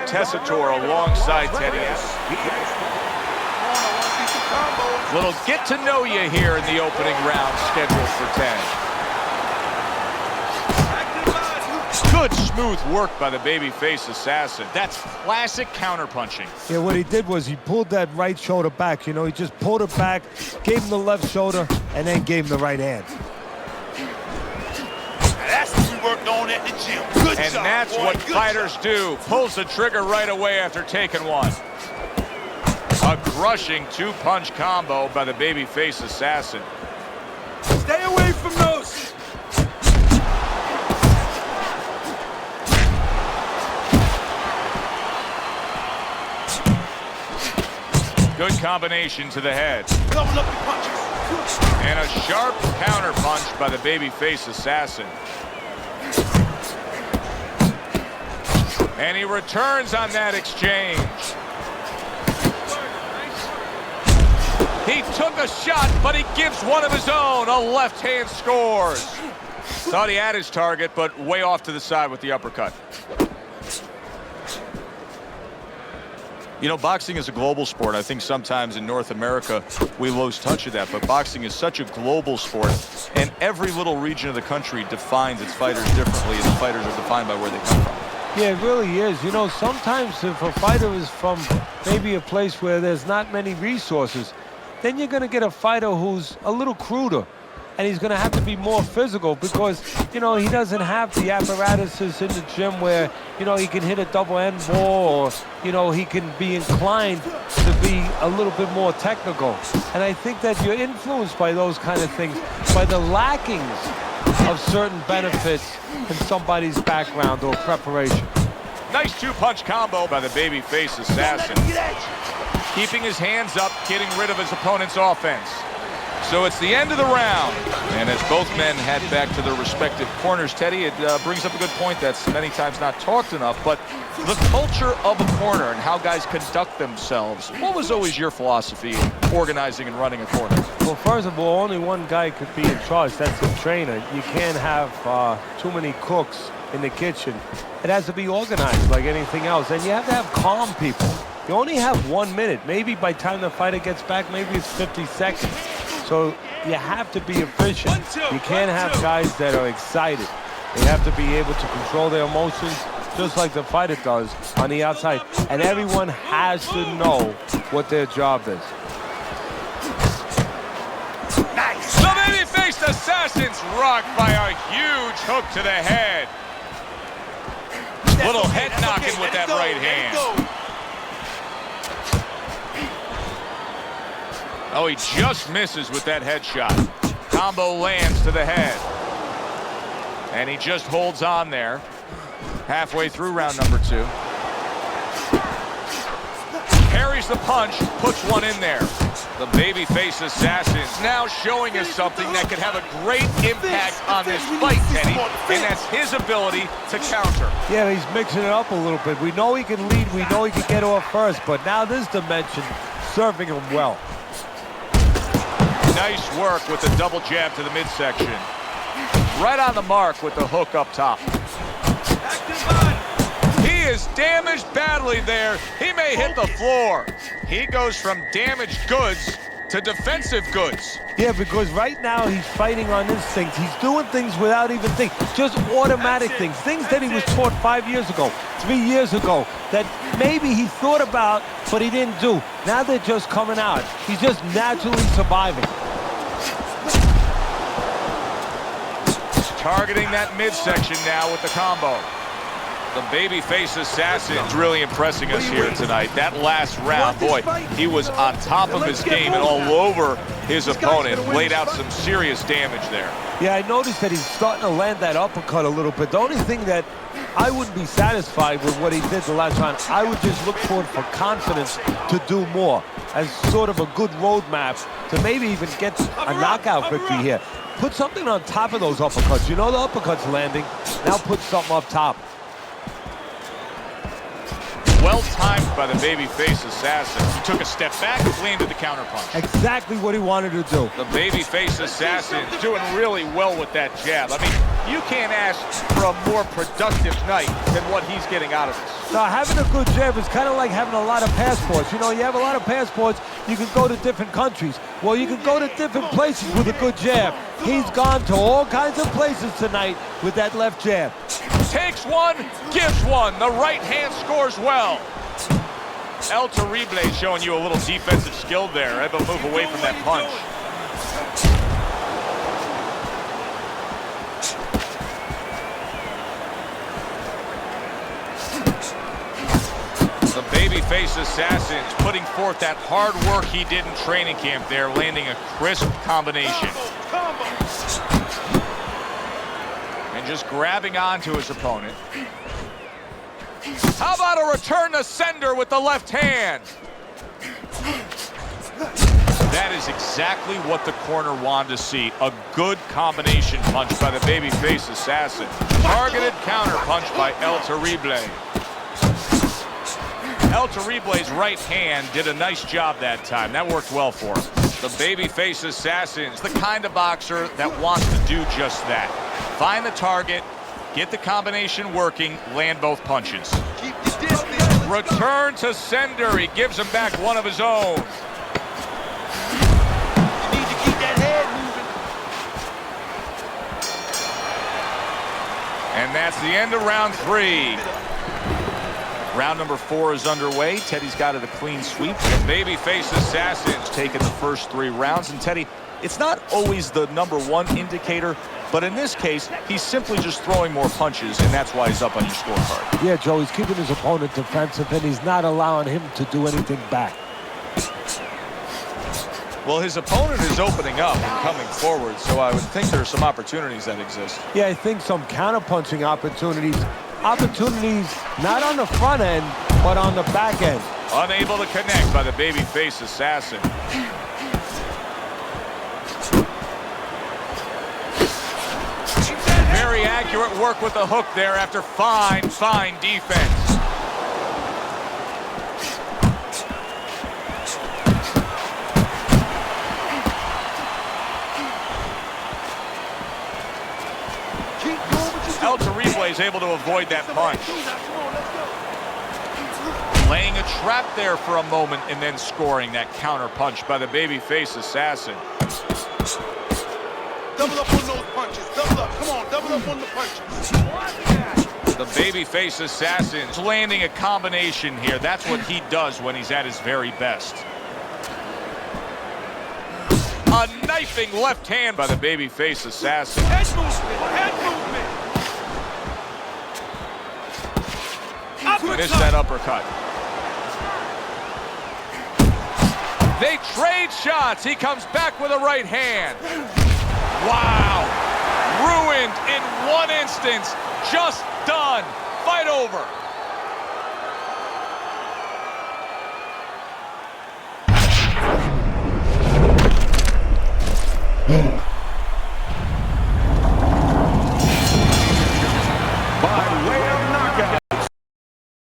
Tessitore alongside Teddy. Little get to know you here in the opening round scheduled for 10. Good smooth work by the babyface assassin. That's classic counterpunching. Yeah, what he did was he pulled that right shoulder back. You know, he just pulled it back, gave him the left shoulder, and then gave him the right hand. That's what we worked on at the gym. Good job, and that's boy. what Good fighters job. do. Pulls the trigger right away after taking one. A crushing two-punch combo by the babyface assassin. Stay away from those. Good combination to the head. Double up the punches. And a sharp counter punch by the babyface assassin. And he returns on that exchange. He took a shot, but he gives one of his own. A left hand scores. Thought he had his target, but way off to the side with the uppercut. You know, boxing is a global sport. I think sometimes in North America we lose touch of that, but boxing is such a global sport, and every little region of the country defines its fighters differently, and the fighters are defined by where they come from. Yeah, it really is. You know, sometimes if a fighter is from maybe a place where there's not many resources, then you're going to get a fighter who's a little cruder, and he's going to have to be more physical because, you know, he doesn't have the apparatuses in the gym where, you know, he can hit a double end ball or, you know, he can be inclined to be a little bit more technical. And I think that you're influenced by those kind of things, by the lackings of certain benefits in somebody's background or preparation. Nice two-punch combo by the babyface assassin. Keeping his hands up, getting rid of his opponent's offense. So it's the end of the round. And as both men head back to their respective corners, Teddy, it brings up a good point that's many times not talked enough, but the culture of a corner and how guys conduct themselves. What was always your philosophy in organizing and running a corner? Well, first of all, only one guy could be in charge. That's the trainer. You can't have too many cooks in the kitchen. It has to be organized like anything else. And you have to have calm people. You only have 1 minute. Maybe by the time the fighter gets back, maybe it's 50 seconds. So you have to be efficient. You can't have guys that are excited. They have to be able to control their emotions just like the fighter does on the outside. And everyone has to know what their job is. Nice. The baby-faced assassin's rocked by a huge hook to the head. Little head knocking with that right hand. Oh, he just misses with that headshot. Combo lands to the head. And he just holds on there. Halfway through round number 2. Parries the punch, puts one in there. The babyface assassin's now showing us something that could have a great impact on this fight, Teddy. And that's his ability to counter. Yeah, he's mixing it up a little bit. We know he can lead, we know he can get off first, but now this dimension, serving him well. Nice work with the double jab to the midsection. Right on the mark with the hook up top. He is damaged badly there. He may hit the floor. He goes from damaged goods to defensive goods. Yeah, because right now he's fighting on instincts. He's doing things without even thinking. Just automatic things. Things that he was taught 5 years ago, 3 years ago, that maybe he thought about, but he didn't do. Now they're just coming out. He's just naturally surviving. Targeting that midsection now with the combo. The babyface assassin's really impressing us here tonight. That last round, boy, he was on top of his game and all over his opponent. Laid out some serious damage there. Yeah, I noticed that he's starting to land that uppercut a little bit. The only thing that I wouldn't be satisfied with what he did the last round. I would just look for it for confidence to do more as sort of a good roadmap to maybe even get a knockout victory here. Put something on top of those uppercuts. You know the uppercut's landing. Now put something up top. Well timed by the babyface assassin. He took a step back, landed the counterpunch. Exactly what he wanted to do. The babyface assassin doing really well with that jab. I mean, You can't ask for a more productive night than what he's getting out of this. Now, having a good jab is kind of like having a lot of passports. You know, you have a lot of passports, you can go to different countries. Well, you can go to different places with a good jab. He's gone to all kinds of places tonight with that left jab. Takes one, gives one. The right hand scores well. El Terrible showing you a little defensive skill there. Able to move away from that punch. The babyface assassins putting forth that hard work he did in training camp there, landing a crisp combination. And just grabbing onto his opponent. How about a return to sender with the left hand? That is exactly what the corner wanted to see. A good combination punch by the babyface assassin. Targeted counter punch by El Terrible. El Terrible's right hand did a nice job that time. That worked well for him. The babyface assassin's the kind of boxer that wants to do just that. Find the target, get the combination working, land both punches. Keep your distance. Return to sender. He gives him back one of his own. You need to keep that head moving. And that's the end of round 3. Round number 4 is underway. Teddy's got it a clean sweep. The babyface assassins taking the first 3 rounds. And Teddy, it's not always the #1 indicator, but in this case, he's simply just throwing more punches, and that's why he's up on your scorecard. Yeah, Joe, he's keeping his opponent defensive, and he's not allowing him to do anything back. Well, his opponent is opening up and coming forward, so I would think there are some opportunities that exist. Yeah, I think some counterpunching opportunities. Opportunities not on the front end, but on the back end. Unable to connect by the babyface assassin. Very accurate work with the hook there after fine defense. El Terrible is able to avoid that punch. Laying a trap there for a moment and then scoring that counter punch by the babyface assassin. Double up on those punches. Double up. Come on, double up on the punches. The babyface assassin's landing a combination here. That's what he does when he's at his very best. A knifing left hand by the babyface assassin. Head movement. Head movement. Missed that uppercut. They trade shots. He comes back with a right hand. Wow. Ruined in one instance. Just done. Fight over.